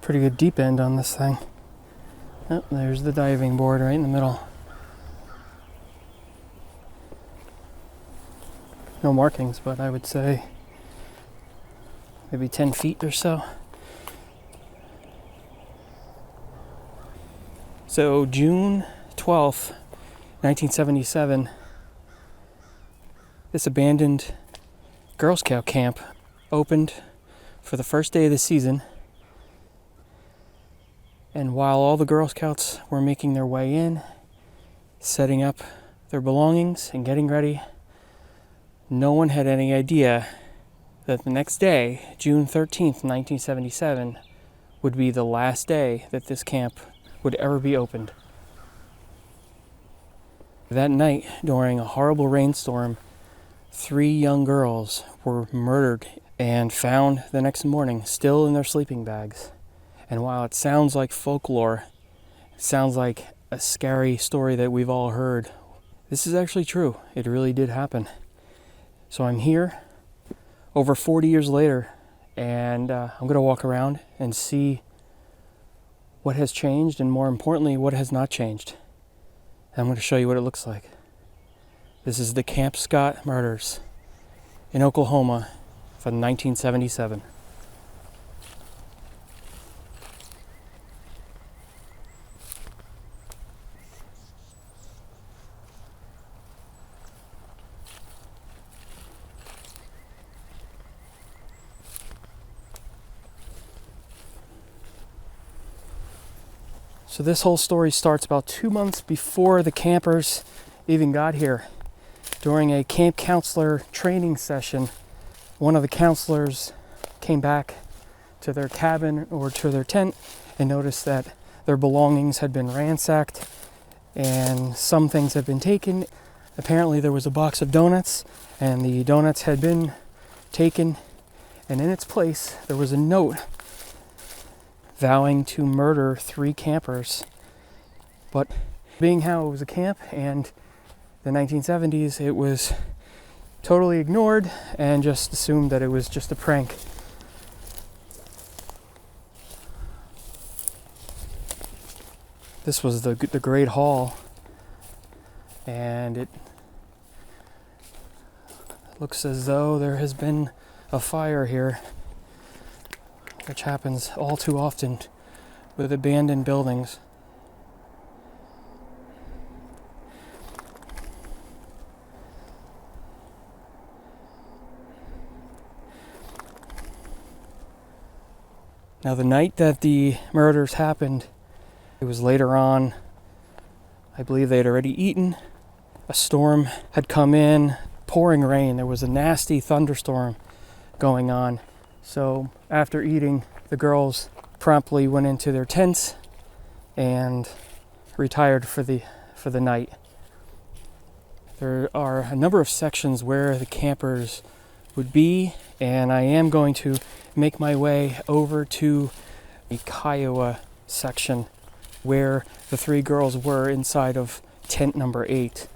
Pretty good deep end on this thing. Oh, there's the diving board right in the middle. No markings, but I would say maybe 10 feet or so. So June 12th, 1977, this abandoned Girl Scout camp opened for the first day of the season. And while all the Girl Scouts were making their way in, setting up their belongings and getting ready, no one had any idea that the next day, June 13th, 1977, would be the last day that this camp would ever be opened. That night, during a horrible rainstorm, 3 young girls were murdered and found the next morning still in their sleeping bags. And while it sounds like folklore, it sounds like a scary story that we've all heard, this is actually true. It really did happen. So I'm here over 40 years later, and I'm going to walk around and see what has changed, and more importantly, what has not changed. And I'm going to show you what it looks like. This is the Camp Scott murders in Oklahoma from 1977. So this whole story starts about 2 months before the campers even got here. During a camp counselor training session, one of the counselors came back to their cabin or to their tent and noticed that their belongings had been ransacked and some things had been taken. Apparently there was a box of donuts, and the donuts had been taken, and in its place there was a note vowing to murder 3 campers. But being how it was a camp and the 1970s, it was totally ignored and just assumed that it was just a prank. This was the Great Hall, and it looks as though there has been a fire here, which happens all too often with abandoned buildings. Now, the night that the murders happened, it was later on. I believe they had already eaten. A storm had come in, pouring rain. There was a nasty thunderstorm going on. So after eating, the girls promptly went into their tents and retired for the night. There are a number of sections where the campers would be, and I am going to make my way over to the Kiowa section where the 3 girls were inside of tent number 8.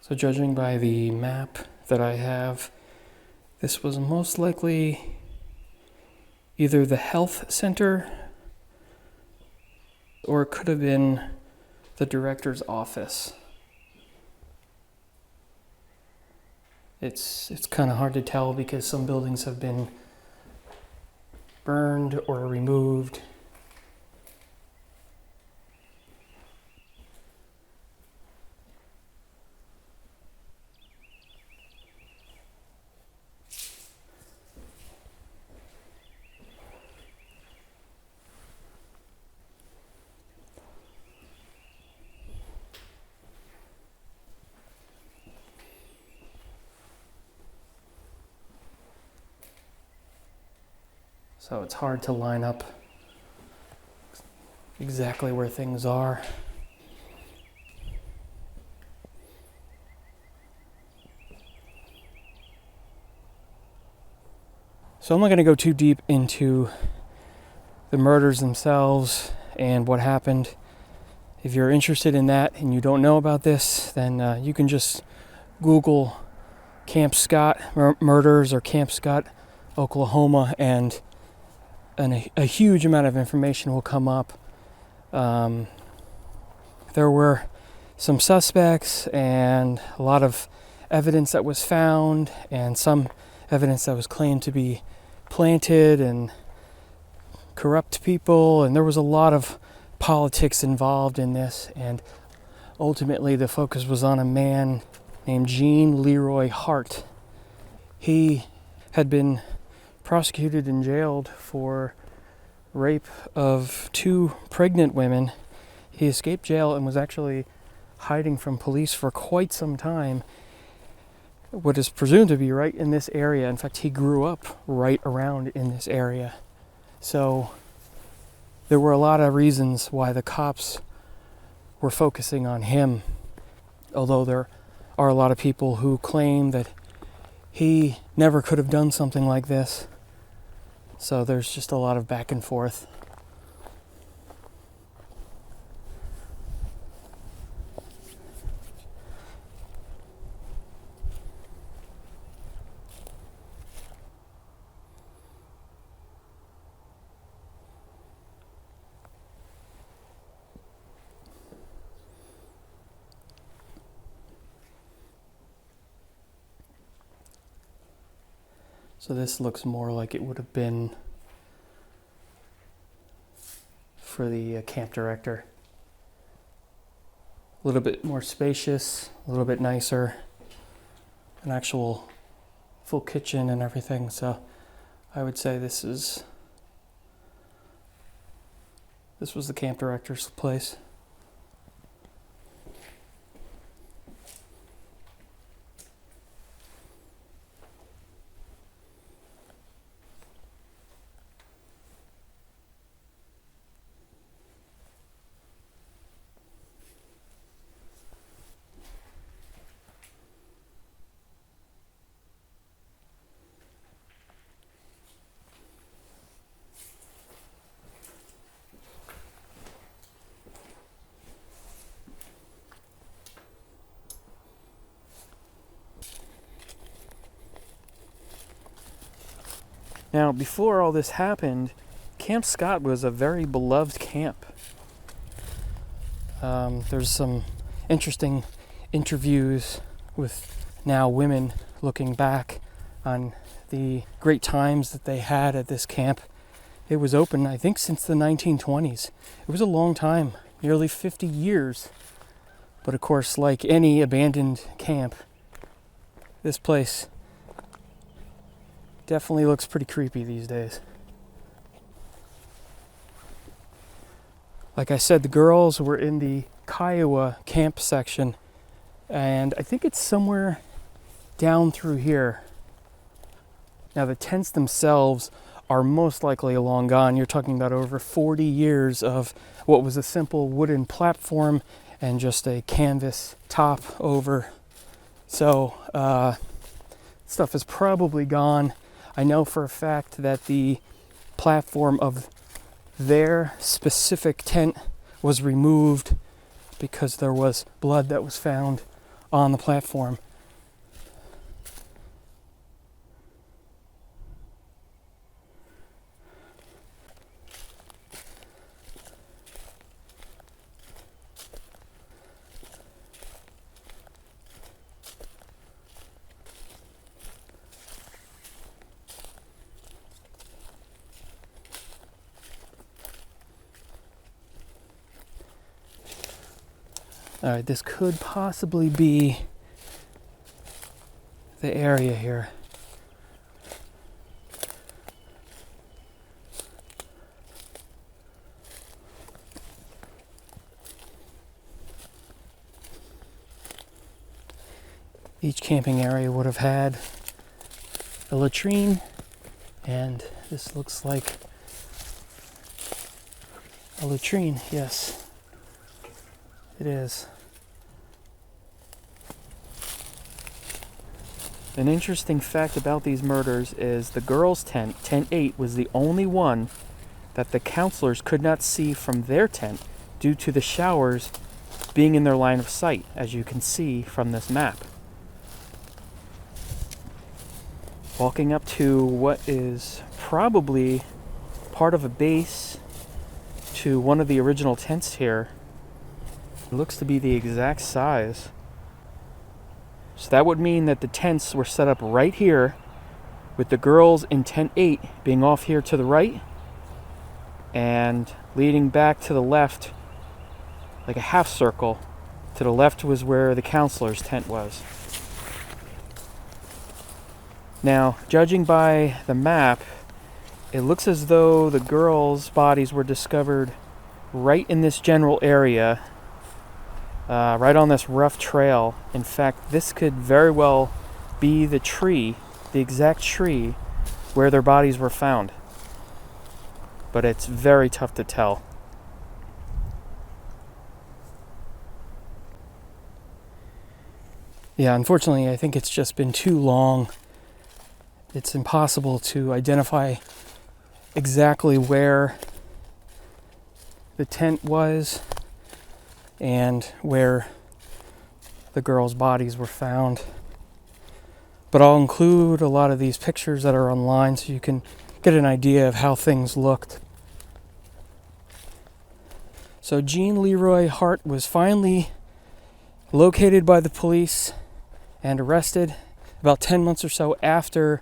So judging by the map that I have, this was most likely either the health center or it could have been the director's office. It's kind of hard to tell because some buildings have been burned or removed. So it's hard to line up exactly where things are. So I'm not going to go too deep into the murders themselves and what happened. If you're interested in that and you don't know about this, then you can just Google Camp Scott murders or Camp Scott, Oklahoma, and a huge amount of information will come up. There were some suspects and a lot of evidence that was found, and some evidence that was claimed to be planted and corrupt people, and there was a lot of politics involved in this, and ultimately the focus was on a man named Gene Leroy Hart. He had been prosecuted and jailed for rape of 2 pregnant women. He escaped jail and was actually hiding from police for quite some time, what is presumed to be right in this area. In fact, he grew up right around in this area. So there were a lot of reasons why the cops were focusing on him, although there are a lot of people who claim that he never could have done something like this. So there's just a lot of back and forth. So this looks more like it would have been for the camp director. A little bit more spacious, a little bit nicer, an actual full kitchen and everything. So I would say this was the camp director's place. Now, before all this happened, Camp Scott was a very beloved camp. There's some interesting interviews with now women looking back on the great times that they had at this camp. It was open, I think, since the 1920s. It was a long time, nearly 50 years. But of course, like any abandoned camp, this place definitely looks pretty creepy these days. Like I said, the girls were in the Kiowa camp section, and I think it's somewhere down through here. Now the tents themselves are most likely long gone. You're talking about over 40 years of what was a simple wooden platform and just a canvas top over. So stuff is probably gone. I know for a fact that the platform of their specific tent was removed because there was blood that was found on the platform. All right, this could possibly be the area here. Each camping area would have had a latrine, and this looks like a latrine, yes. It is. An interesting fact about these murders is the girls' tent, Tent 8, was the only one that the counselors could not see from their tent due to the showers being in their line of sight, as you can see from this map. Walking up to what is probably part of a base to one of the original tents here. It looks to be the exact size. So that would mean that the tents were set up right here, with the girls in Tent 8 being off here to the right and leading back to the left like a half circle. To the left was where the counselor's tent was. Now, judging by the map, it looks as though the girls' bodies were discovered right in this general area, right on this rough trail. In fact, this could very well be the tree, the exact tree where their bodies were found. But it's very tough to tell. Yeah, unfortunately, I think it's just been too long. It's impossible to identify exactly where the tent was and where the girls' bodies were found. But I'll include a lot of these pictures that are online so you can get an idea of how things looked. So Jean Leroy Hart was finally located by the police and arrested about 10 months or so after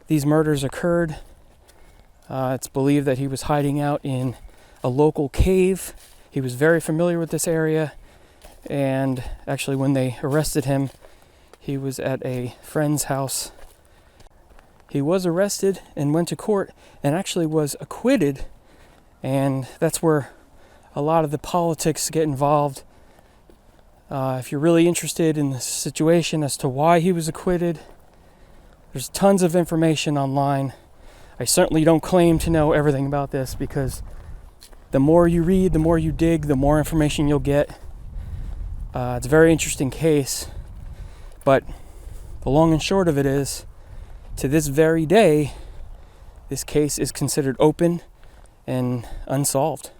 these murders occurred. It's believed that he was hiding out in a local cave. He was very familiar with this area, and actually when they arrested him, he was at a friend's house. He was arrested and went to court and actually was acquitted, and that's where a lot of the politics get involved. If you're really interested in the situation as to why he was acquitted, there's tons of information online. I certainly don't claim to know everything about this, because the more you read, the more you dig, the more information you'll get. It's a very interesting case, but the long and short of it is, to this very day, this case is considered open and unsolved.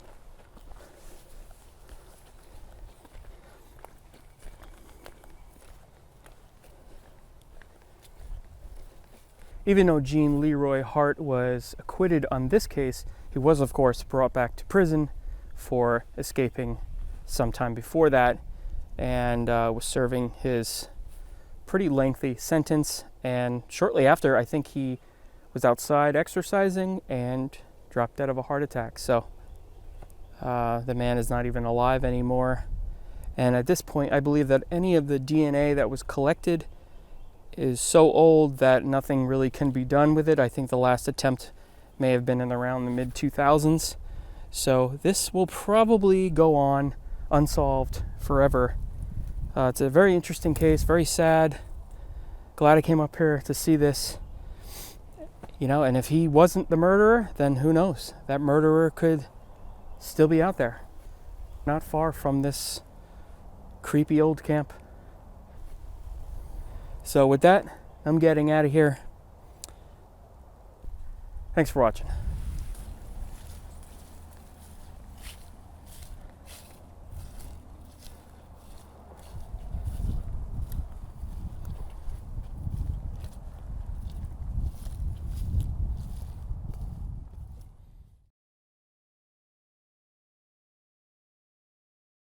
Even though Jean Leroy Hart was acquitted on this case, he was, of course, brought back to prison for escaping sometime before that, and was serving his pretty lengthy sentence. And shortly after, I think he was outside exercising and dropped dead of a heart attack. So the man is not even alive anymore. And at this point, I believe that any of the DNA that was collected is so old that nothing really can be done with it. I think the last attempt may have been in around the mid-2000s. So this will probably go on unsolved forever. It's a very interesting case, very sad. Glad I came up here to see this. And if he wasn't the murderer, then who knows? That murderer could still be out there, not far from this creepy old camp. So with that, I'm getting out of here. Thanks for watching.